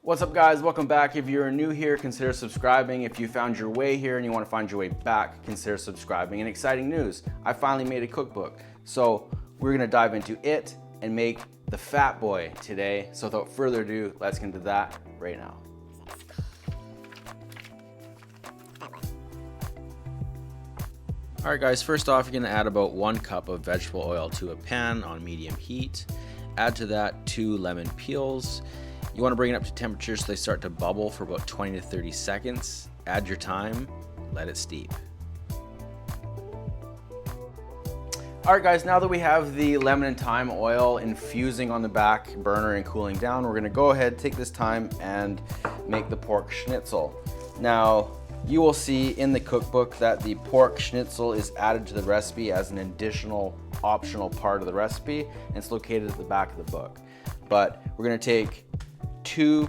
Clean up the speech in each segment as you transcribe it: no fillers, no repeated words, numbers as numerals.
What's up guys, welcome back. If you're new here, consider subscribing. If you found your way here and you want to find your way back, consider subscribing. And exciting news, I finally made a cookbook. So we're gonna dive into it and make the Fat Boy today. So without further ado, let's get into that right now. All right guys, first off, you're gonna add about 1 cup of vegetable oil to a pan on medium heat. Add to that 2 lemon peels. You want to bring it up to temperature so they start to bubble for about 20 to 30 seconds. Add your thyme, let it steep. All right guys, now that we have the lemon and thyme oil infusing on the back burner and cooling down, we're gonna go ahead, take this time and make the pork schnitzel. Now, you will see in the cookbook that the pork schnitzel is added to the recipe as an additional optional part of the recipe, and it's located at the back of the book. But we're gonna take 2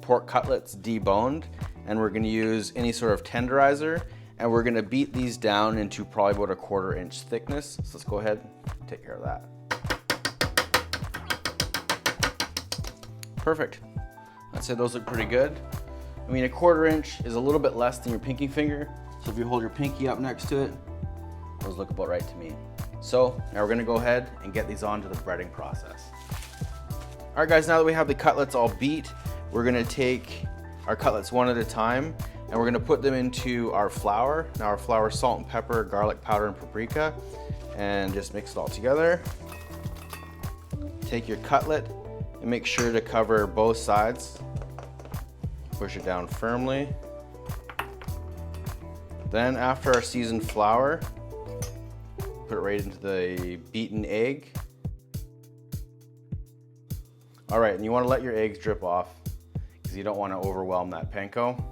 pork cutlets deboned, and we're going to use any sort of tenderizer, and we're going to beat these down into probably about a 1/4 inch thickness. So let's go ahead and take care of that. Perfect. I'd say those look pretty good. I mean, a 1/4 inch is a little bit less than your pinky finger, so if you hold your pinky up next to it, those look about right to me. So now we're going to go ahead and get these onto the breading process. All right guys, now that we have the cutlets all beat, we're gonna take our cutlets one at a time and we're gonna put them into our flour. Now our flour, salt and pepper, garlic powder and paprika, and just mix it all together. Take your cutlet and make sure to cover both sides. Push it down firmly. Then after our seasoned flour, put it right into the beaten egg. All right, and you want to let your eggs drip off because you don't want to overwhelm that panko.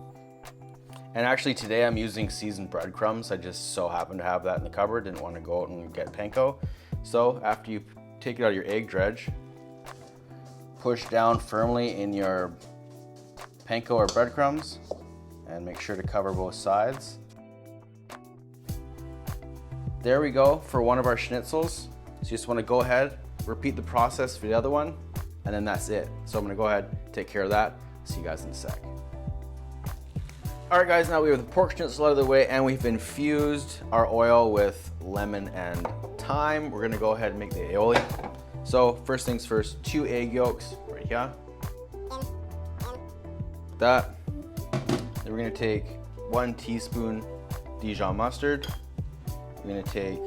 And actually today I'm using seasoned breadcrumbs. I just so happen to have that in the cupboard, didn't want to go out and get panko. So after you take it out of your egg dredge, push down firmly in your panko or breadcrumbs and make sure to cover both sides. There we go for one of our schnitzels. So you just want to go ahead, repeat the process for the other one, and then that's it. So I'm gonna go ahead, take care of that. See you guys in a sec. All right guys, now we have the pork schnitzel out of the way and we've infused our oil with lemon and thyme. We're gonna go ahead and make the aioli. So first things first, 2 egg yolks right here. That. Then we're gonna take 1 teaspoon Dijon mustard. We're gonna take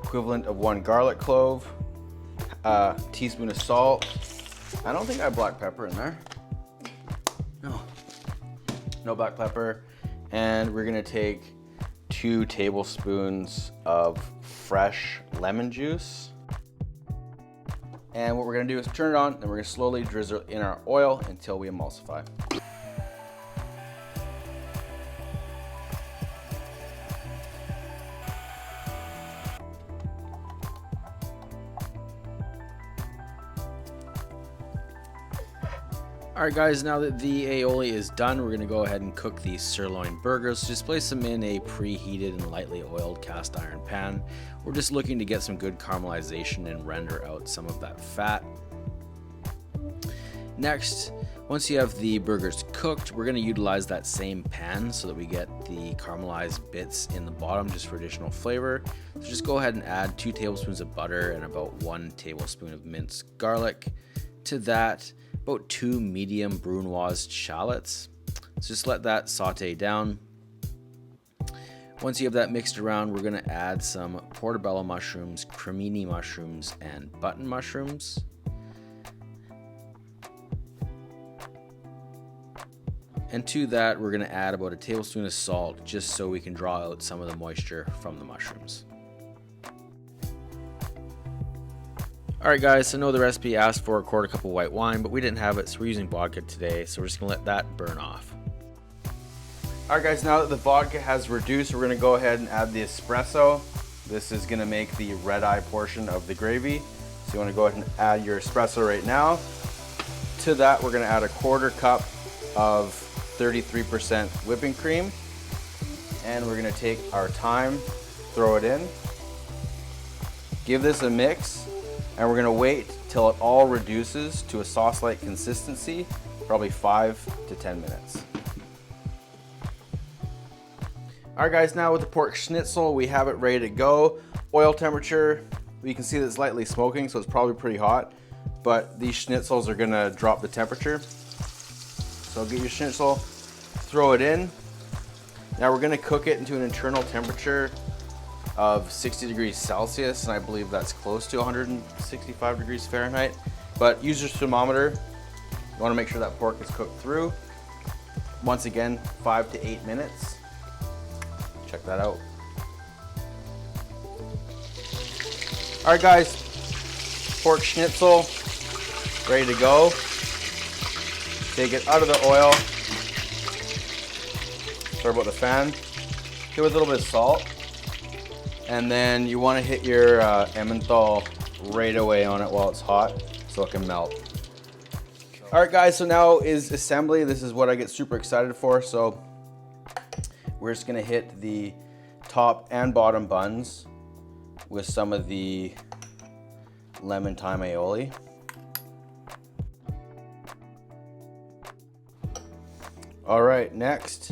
equivalent of 1 garlic clove, a teaspoon of salt. I don't think I have black pepper in there. No black pepper. And we're gonna take 2 tablespoons of fresh lemon juice. And what we're gonna do is turn it on and we're gonna slowly drizzle in our oil until we emulsify. All right guys, now that the aioli is done, we're gonna go ahead and cook these sirloin burgers. Just place them in a preheated and lightly oiled cast iron pan. We're just looking to get some good caramelization and render out some of that fat. Next, once you have the burgers cooked, we're gonna utilize that same pan so that we get the caramelized bits in the bottom just for additional flavor. So just go ahead and add 2 tablespoons of butter and about 1 tablespoon of minced garlic. To that, about 2 medium brunoise shallots. So just let that saute down. Once you have that mixed around, we're gonna add some portobello mushrooms, cremini mushrooms, and button mushrooms. And to that, we're gonna add about 1 tablespoon of salt just so we can draw out some of the moisture from the mushrooms. All right guys, I know the recipe asked for a 1/4 cup of white wine, but we didn't have it, so we're using vodka today, so we're just gonna let that burn off. All right guys, now that the vodka has reduced, we're gonna go ahead and add the espresso. This is gonna make the red eye portion of the gravy. So you wanna go ahead and add your espresso right now. To that, we're gonna add a 1/4 cup of 33% whipping cream. And we're gonna take our thyme, throw it in. Give this a mix, and we're gonna wait till it all reduces to a sauce-like consistency probably 5 to 10 minutes. All right guys, now with the pork schnitzel, we have it ready to go. Oil temperature, you can see that it's lightly smoking, so it's probably pretty hot, but these schnitzels are gonna drop the temperature. So get your schnitzel, throw it in. Now we're gonna cook it into an internal temperature of 60 degrees Celsius, and I believe that's close to 165 degrees Fahrenheit. But use your thermometer. You wanna make sure that pork is cooked through. Once again, 5 to 8 minutes. Check that out. All right guys, pork schnitzel, ready to go. Take it out of the oil. Sorry about the fan. Give it a little bit of salt. And then you want to hit your Emmental right away on it while it's hot so it can melt. All right guys, so now is assembly. This is what I get super excited for. So we're just gonna hit the top and bottom buns with some of the Lemon-Thyme Aioli. All right, next,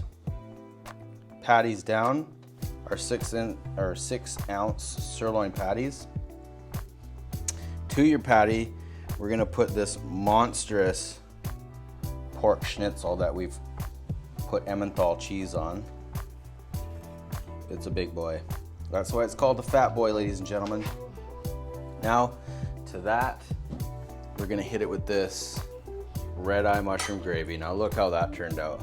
patties down, our 6 ounce sirloin patties. To your patty, we're gonna put this monstrous pork schnitzel that we've put Emmental cheese on. It's a big boy. That's why it's called the fat boy, ladies and gentlemen. Now, to that, we're gonna hit it with this red eye mushroom gravy. Now look how that turned out.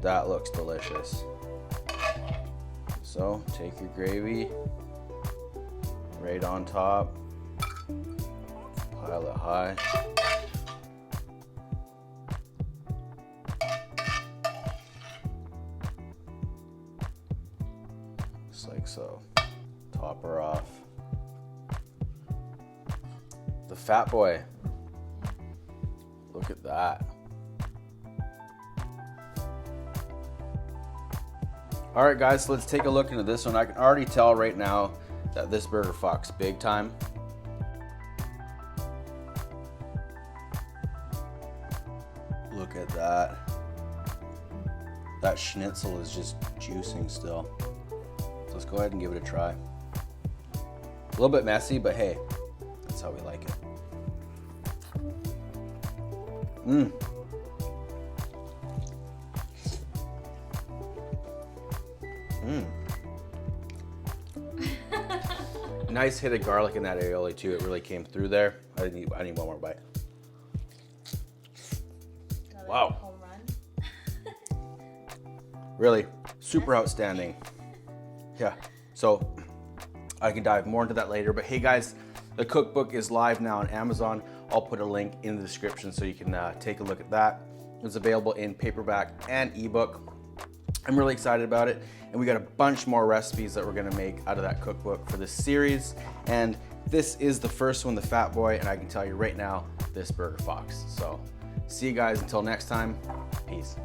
That looks delicious. So take your gravy right on top, pile it high. Just like so. Top her off. The fat boy. Look at that. All right guys, so let's take a look into this one. I can already tell right now that this burger fucks big time. Look at that. That schnitzel is just juicing still. So let's go ahead and give it a try. A little bit messy, but hey, that's how we like it. Mmm. Mmm. Nice hit of garlic in that aioli too. It really came through there. I need one more bite. Wow. Home run. Really, super outstanding. Yeah, so I can dive more into that later, but hey guys, the cookbook is live now on Amazon. I'll put a link in the description so you can take a look at that. It's available in paperback and ebook. I'm really excited about it, and we got a bunch more recipes that we're gonna make out of that cookbook for this series, and this is the first one, the Fat Boy, and I can tell you right now, this burger fox. So see you guys until next time, peace.